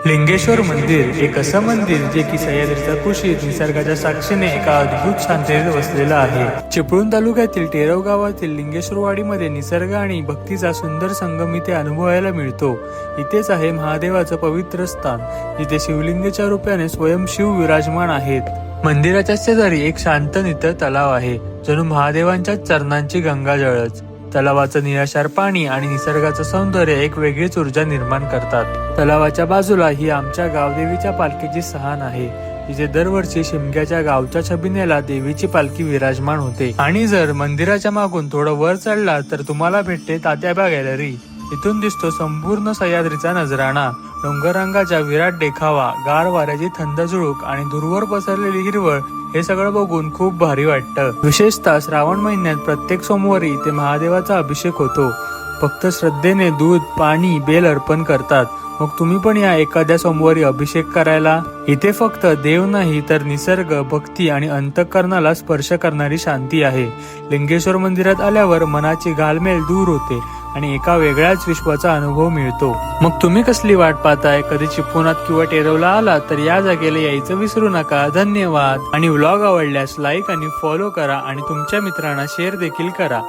लिंगेश्वर मंदिर एक असं मंदिर जे की सह्याद्रीच्या कुशीत निसर्गाच्या साक्षीने एका अद्भुत शांततेत वसलेलं आहे। चिपळूण तालुक्यातील टेरव गावातील लिंगेश्वरवाडीमध्ये निसर्ग आणि भक्तीचा सुंदर संगम इथे अनुभवायला मिळतो। इथेच आहे महादेवाचं पवित्र स्थान, जिथे शिवलिंगाच्या रूपाने स्वयं शिव विराजमान आहेत। मंदिराच्या शेजारी एक शांत नितळ तलाव आहे, जणू महादेवांच्या चरणांची गंगाजळच। तलावाचं निराशार पाणी आणि निसर्गाचं सौंदर्य एक वेगळीच ऊर्जा निर्माण करतात। तलावाच्या बाजूला ही आमच्या गावदेवीच्या पालखीची स्थान आहे, जिथे दरवर्षी शिमग्याच्या गावच्या छबिनेला देवीची पालखी विराजमान होते। आणि जर मंदिराच्या मागून थोडं वर चढला तर तुम्हाला भेटते तात्याबा गॅलरी। इथून दिसतो संपूर्ण सह्याद्रीचा नजराणा, डोंगररांगाचा विराट देखावा, गार वाऱ्याची थंड झुळूक आणि दूरवर पसरलेली हिरवळ। हे सगळं बघून खूप भारी वाटतं। विशेषतः श्रावण महिन्यात प्रत्येक सोमवारी इथे महादेवाचा अभिषेक होतो। फक्त श्रद्धेने दूध, पाणी, बेल अर्पण करतात। मग तुम्ही पण या एखाद्या सोमवारी अभिषेक करायला। इथे फक्त देव नाही तर निसर्ग, भक्ती आणि अंतःकरणाला स्पर्श करणारी शांती आहे। लिंगेश्वर मंदिरात आल्यावर मनाची घालमेल दूर होते आणि एका वेगळ्याच विश्वाचा अनुभव मिळतो। मग तुम्ही कसली वाट पाहताय? कधी चिपळुणात किंवा टेरवला आला तर या जागेला यायचं विसरू नका। धन्यवाद। आणि व्लॉग आवडल्यास लाईक आणि फॉलो करा आणि तुमच्या मित्रांना शेअर देखील करा।